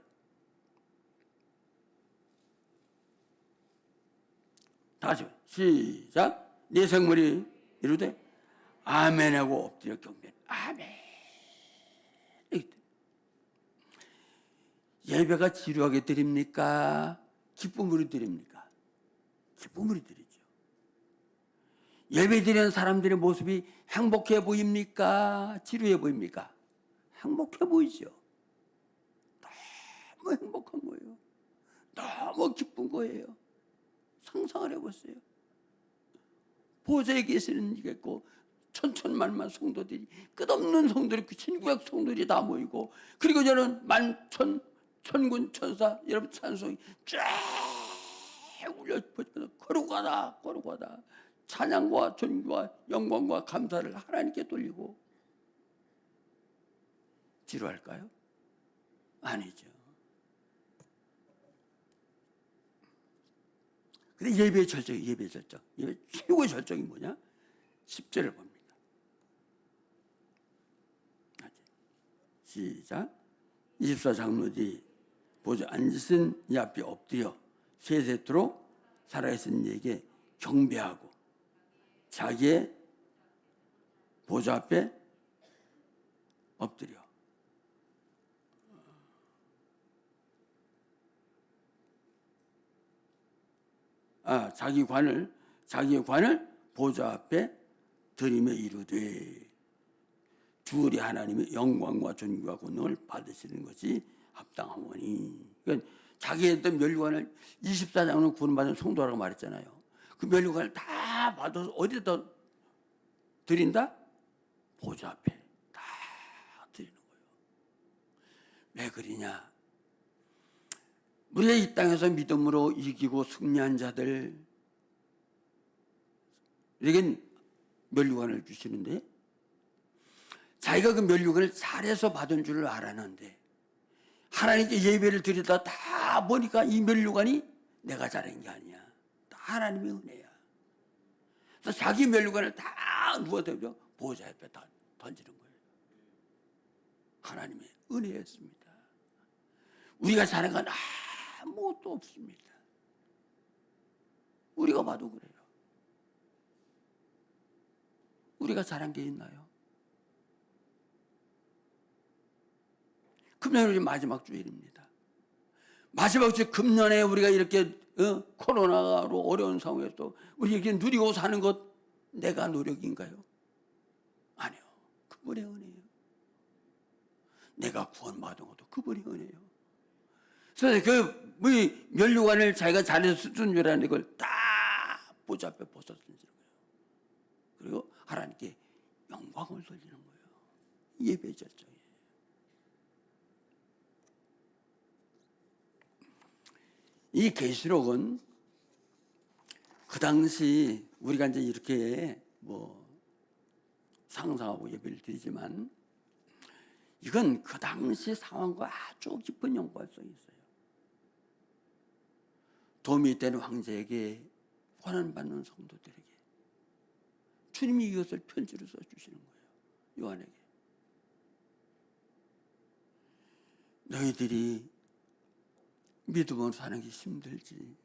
다시 시작. 네 생물이 이르되 아멘하고 엎드려 경배. 아멘. 예배가 지루하게 드립니까? 기쁨으로 드립니까? 기쁨으로 드리죠. 예배 드리는 사람들의 모습이 행복해 보입니까? 지루해 보입니까? 행복해 보이죠. 너무 행복한 거예요. 너무 기쁜 거예요. 상상을 해보세요. 보좌에 계시는 이게 있고 천천만만 성도들이 끝없는 성도들이 1900 성도들이 다 모이고 그리고 저는 천군 천사 여러분 찬송이 쫙 울려 퍼져서 거룩하다 거룩하다 찬양과 존귀와 영광과 감사를 하나님께 돌리고 지루할까요? 아니죠. 근데 예배의 절정이 예배의 절정. 예배 최고의 절정이 뭐냐? 10절을 봅니다. 시작. 24장로들이 보좌 앉으신 이 앞에 엎드려 세세토록 살아계신 이에게 경배하고 자기의 보좌 앞에 엎드려 자기의 관을 보좌 앞에 들이며 이르되 주의 하나님의 영광과 존귀와 권능을 받으시는 것이 합당하오니. 그러니까 자기의 어떤 면류관을 24장으로 구원받은 성도라고 말했잖아요. 그 면류관을 다 받아서 어디다 드린다? 보좌 앞에 다 드리는 거예요. 왜 그러냐? 우리가 이 땅에서 믿음으로 이기고 승리한 자들에겐 면류관을 주시는데 자기가 그 면류관을 잘해서 받은 줄 알았는데 하나님께 예배를 드리다 다 보니까 이 면류관이 내가 잘한 게 아니야. 다 하나님의 은혜야. 그래서 자기 면류관을 다 누워대죠. 보좌 옆에 다 던지는 거예요. 하나님의 은혜였습니다. 우리가 잘한 건 아무것도 없습니다. 우리가 봐도 그래요. 우리가 잘한 게 있나요? 금년 우리 마지막 주일입니다. 마지막 주일 금년에 우리가 이렇게 코로나로 어려운 상황에서 우리 이렇게 누리고 사는 것 내가 노력인가요? 아니요. 그분의 은혜예요. 내가 구원받은 것도 그분의 은혜예요. 그래서 그 면류관을 자기가 잘해서 쓴 줄 알았는데 그걸 딱 보좌 앞에 벗어 던지는 거예요. 그리고 하나님께 영광을 돌리는 거예요. 예배 절정이에요. 이 계시록은 그 당시 우리가 이제 이렇게 상상하고 예배를 드리지만 이건 그 당시 상황과 아주 깊은 연관성이 있어요. 도움이 되는 황제에게 고난받는 성도들에게 주님이 이것을 편지로 써주시는 거예요. 요한에게. 너희들이 믿음으로 사는 게 힘들지,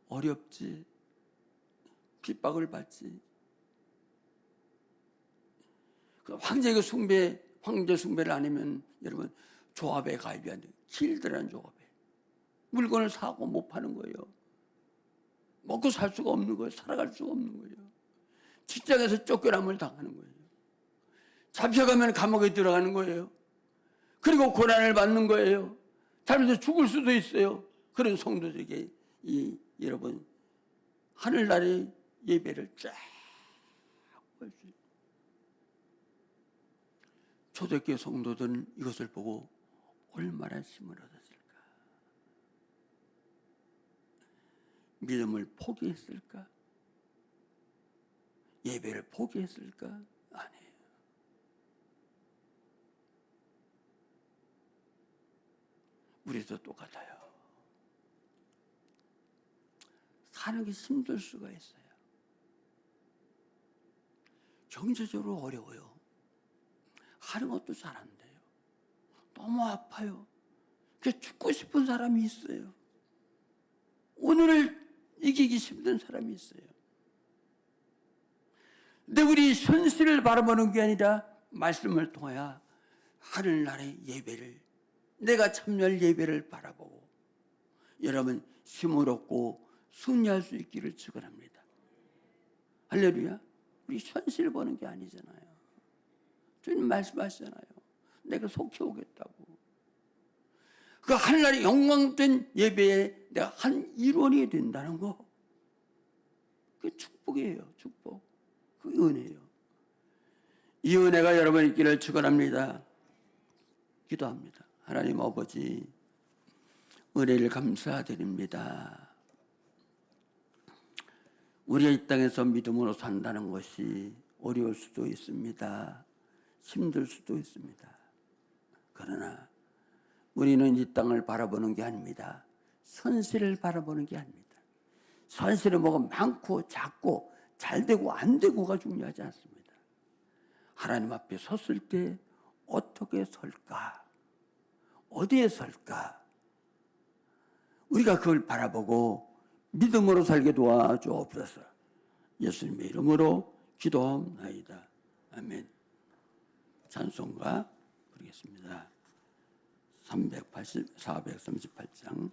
어렵지, 핍박을 받지. 그 황제 숭배를 안 하면 여러분 조합에 가입이 안 돼요. 길드라는 조합에 물건을 사고 못 파는 거예요. 먹고 살 수가 없는 거예요. 살아갈 수가 없는 거예요. 직장에서 쫓겨남을 당하는 거예요. 잡혀가면 감옥에 들어가는 거예요. 그리고 고난을 받는 거예요. 잘못해서 죽을 수도 있어요. 그런 성도들에게 여러분 하늘나라의 예배를 쫙 할 수 있어요. 초대교회 성도들은 이것을 보고 얼마나 힘을 얻었을까? 믿음을 포기했을까? 예배를 포기했을까? 아니에요. 우리도 똑같아요. 사는 게 힘들 수가 있어요. 경제적으로 어려워요. 하는 것도 잘 안 돼요. 너무 아파요. 그래서 죽고 싶은 사람이 있어요. 오늘을 이기기 힘든 사람이 있어요. 근데 우리 현실을 바라보는 게 아니라 말씀을 통하여 하늘나라의 예배를 내가 참여할 예배를 바라보고 여러분 힘을 얻고 승리할 수 있기를 축원합니다. 할렐루야. 우리 현실 보는 게 아니잖아요. 주님 말씀하시잖아요. 내가 속해 오겠다고. 그 하늘나라의 영광된 예배에 내가 한 일원이 된다는 거. 그 축복이에요. 축복. 그 은혜예요. 이 은혜가 여러분 있기를 축원합니다. 기도합니다. 하나님 아버지, 은혜를 감사드립니다. 우리가 이 땅에서 믿음으로 산다는 것이 어려울 수도 있습니다. 힘들 수도 있습니다. 그러나 우리는 이 땅을 바라보는 게 아닙니다. 현실을 바라보는 게 아닙니다. 현실은 뭐가 많고 작고 잘 되고 안 되고가 중요하지 않습니다. 하나님 앞에 섰을 때 어떻게 설까? 어디에 설까? 우리가 그걸 바라보고 믿음으로 살게 도와주옵소서. 예수님의 이름으로 기도하옵나이다. 아멘. 찬송가 부르겠습니다. 438장.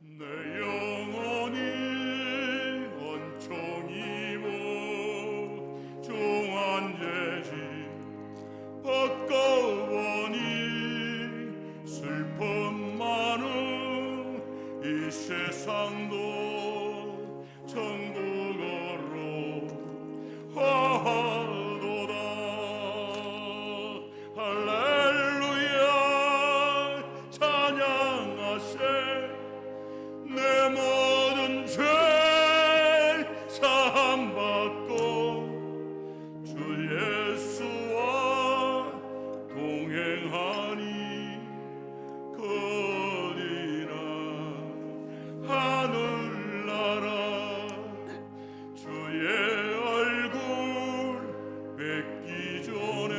내 영혼이 원총이고 종한 죄지 바꿔보니 슬픔 많은 이 세상도 천국으로 화하도다. 할렐루야 찬양하세. 내 모든 죄 사함받고 주 예수와 동행하니 거리나 하늘나라. 주의 얼굴 뵙기 전에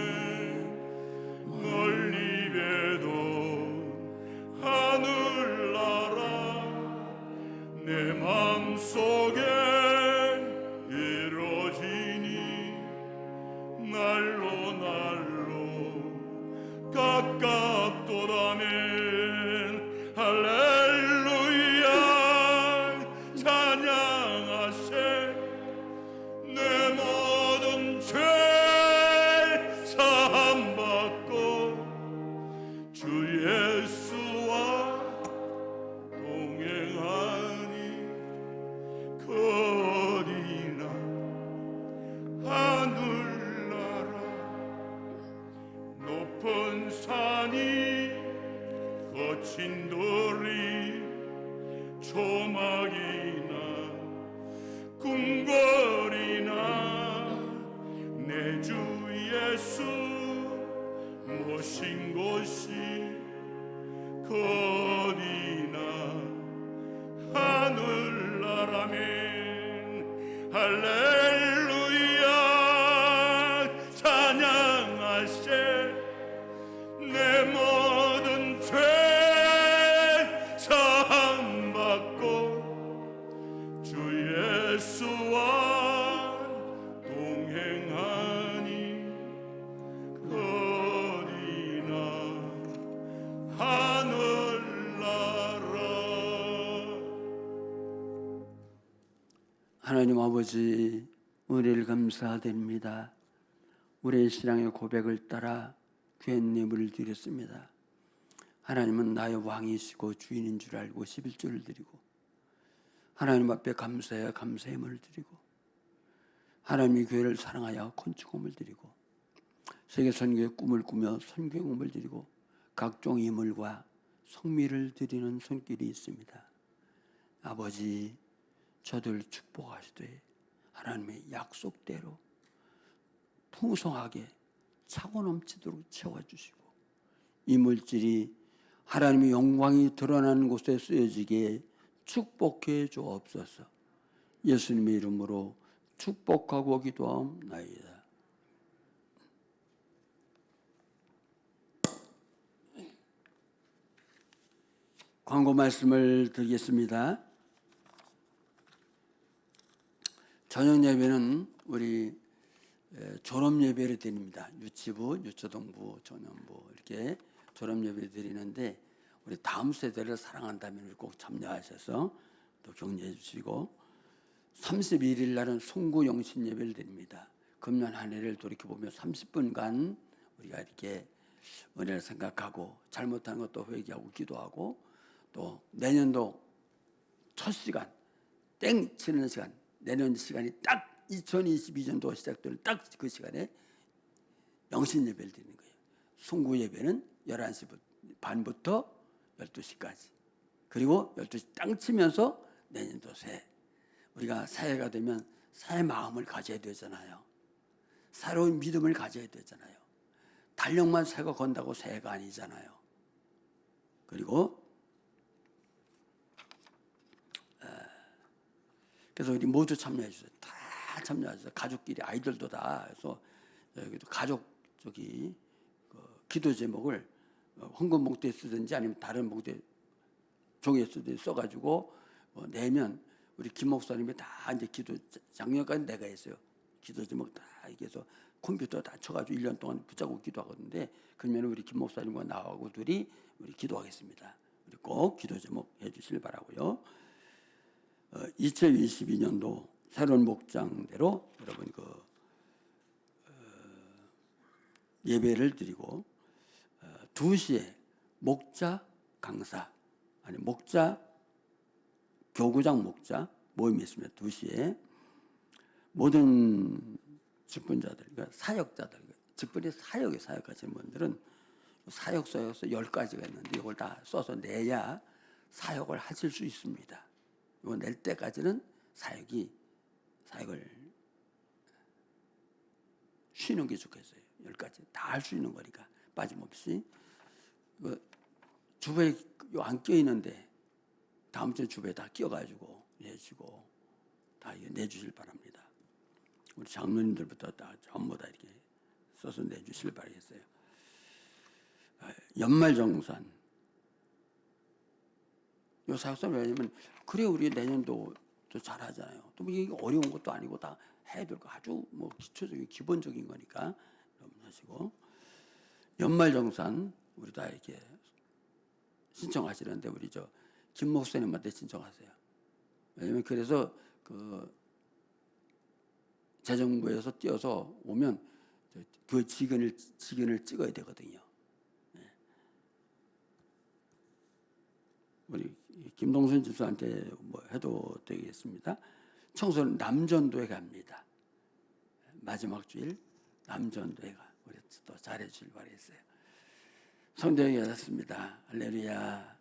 널리 뵈던 하늘나라. 내 맘속에 이루어지니 날로 가깝도다면. 할렐루야 찬양하세. 내 모든 죄 사함받고 주 예수와 동행하니 거리나 하늘나라. 높은 산이 거친 돌이 조막이나 궁궐이나 내 주 예수 모신 곳이 거리나 하늘나라면. 할렐루야 찬양하세. 내 모든 죄 사함받고 주 예수와 동행하니 거리나 하늘나라. 하나님 아버지, 은혜를 감사드립니다. 우리의 신앙의 고백을 따라 괜님을 드렸습니다. 하나님은 나의 왕이시고 주인인 줄 알고 11조를 드리고, 하나님 앞에 감사해야 감사의 힘을 드리고, 하나님의 교회를 사랑하여 건축금을 드리고, 세계 선교의 꿈을 꾸며 선교금을 드리고, 각종 예물과 성미를 드리는 손길이 있습니다. 아버지, 저들 축복하시되 하나님의 약속대로 풍성하게 차고 넘치도록 채워주시고, 이 물질이 하나님의 영광이 드러나는 곳에 쓰여지게 축복해 주옵소서. 예수님의 이름으로 축복하고 기도하옵나이다. 광고 말씀을 드리겠습니다. 저녁 예배는 우리 졸업 예배를 드립니다. 유치부, 유초동부, 청년부 이렇게 졸업 예배 드리는데, 우리 다음 세대를 사랑한다면 꼭 참여하셔서 또 격려해 주시고, 31일 날은 송구 영신 예배를 드립니다. 금년 한 해를 돌이켜보며 30분간 우리가 이렇게 은혜를 생각하고 잘못한 것도 회개하고 기도하고, 또 내년도 첫 시간 땡 치는 시간, 내년 시간이 딱 2022년도 시작되는 딱 그 시간에 영신 예배를 드리는 거예요. 송구 예배는 11시 반부터 12시까지. 그리고 12시 땅 치면서 내년도 새해. 우리가 새해가 되면 새해 마음을 가져야 되잖아요. 새로운 믿음을 가져야 되잖아요. 달력만 새거 건다고 새해가 아니잖아요. 그리고 그래서 우리 모두 참여해 주세요. 다 참여해 주세요. 가족끼리, 아이들도 다. 그래서 여기도 가족 저기 기도 제목을 헌금 봉투에 쓰든지 아니면 다른 봉투에 종이에 쓰든지 써가지고 내면 우리 김 목사님이 다 이제 기도 작년까지 내가 했어요. 기도 제목 다 이게 해서 컴퓨터 다 쳐가지고 1년 동안 붙잡고 기도하거든요. 그러면 우리 김 목사님과 나하고 둘이 우리 기도하겠습니다. 우리 꼭 기도 제목 해주시길 바라고요. 2022년도 새로운 목장대로 여러분 예배를 드리고 2시에 목자 강사 아니 목자 교구장 목자 모임이 있습니다. 2시에 모든 직분자들, 그러니까 사역자들, 직분이 사역하시는 분들은 사역서에서 10가지가 있는데 이걸 다 써서 내야 사역을 하실 수 있습니다. 이거 낼 때까지는 사역을 쉬는 게 좋겠어요. 10가지 다 할 수 있는 거니까 빠짐없이. 주부에 안 껴있는데 다음 주에 주부에 다 끼워가지고 내주고 다 이거 내주실 바랍니다. 우리 장로님들부터 다 전부 다 이렇게 써서 내주실 바라겠어요. 연말정산. 요 사역선 왜냐면 그래 우리 내년도 또 잘하잖아요. 또 이게 어려운 것도 아니고 다 해야 될 거 아주 뭐 기초적인 기본적인 거니까 여러분 하시고 연말정산 우리 다 이렇게 신청하시는데 우리 김 목사님한테 신청하세요. 왜냐면 그래서 재정부에서 띄어서 오면 그 직원을 찍어야 되거든요. 네. 우리 김동순 집사한테 뭐 해도 되겠습니다. 청소는 남전도에 갑니다. 마지막 주일 남전도에 가. 우리 또 잘해 주길 바라겠어요. 성령이 열렸습니다. 할렐루야.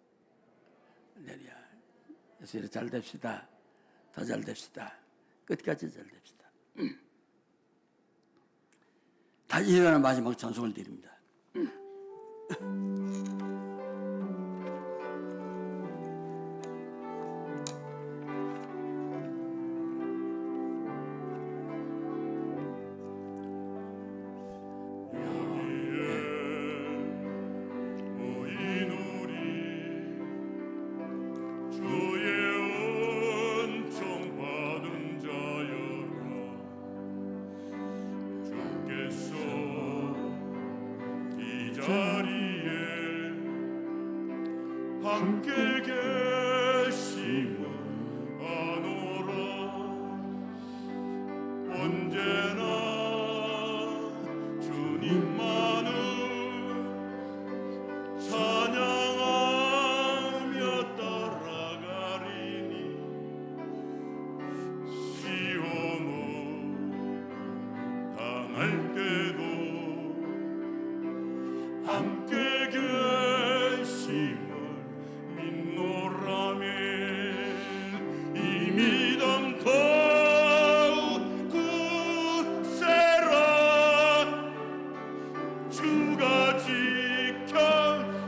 할렐루야. 예수님 잘 됩시다. 더 잘 됩시다. 끝까지 잘 됩시다. 다시 일어나는 마지막 찬송을 드립니다. 함께 계심을 아노라. 언제나 주님만을 찬양하며 따라가리니 시험을 당할 때도 함께 계심을 믿노라면 이 믿음 더욱 굳세라. 주가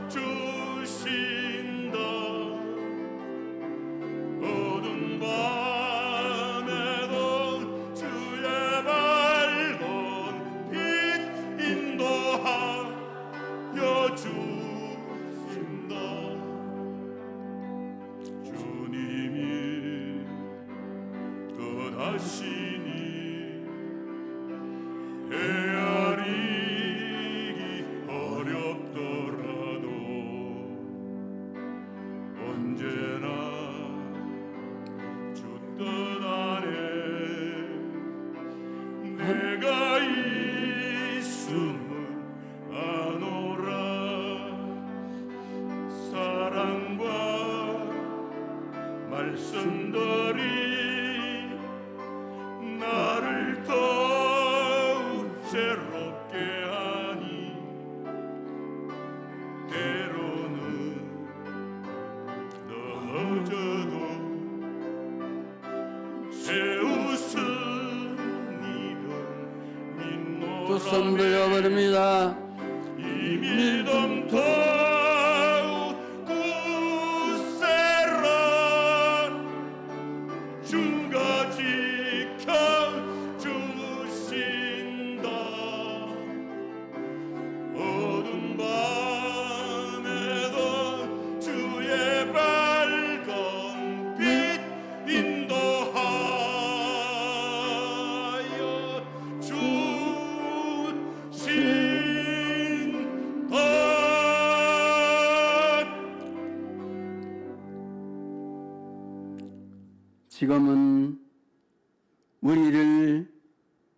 지켜주신다. 어두운 밤에도 주의 밝은 빛 인도하여 주신다. 주님이 뜻하시니 헤아리기 어렵더라도 언제나 주 뜻 안에 내가 있음을 아노라. 사랑과 말씀 말씀들이 나를 더욱 새롭게 하니 때로는 넘어져도 새 웃음이던 두 손 민노라네 들려버립니다. 이 믿음 더욱 굳세라 주가 지켜주신다 어두운 밤에도 주의 밝은 빛 인도하여 주신다 지금은 우리를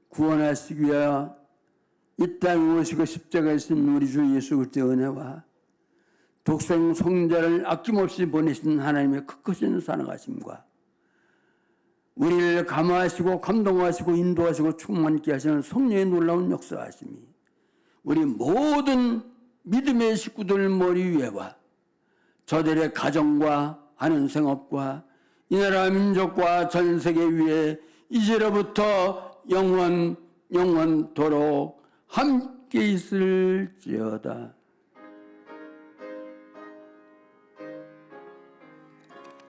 구원하시기 위하여 이 땅에 오시고 십자가에 신 우리 주 예수 그리스도의 은혜와 독생 성자를 아낌없이 보내신 하나님의 크크신 사랑하심과 우리를 감화하시고 감동하시고 인도하시고 충만케 하시는 성령의 놀라운 역사하심이 우리 모든 믿음의 식구들 머리 위에와 저들의 가정과 하는 생업과 이 나라 민족과 전 세계 위에 이제로부터 영원토록 함께 있을지어다.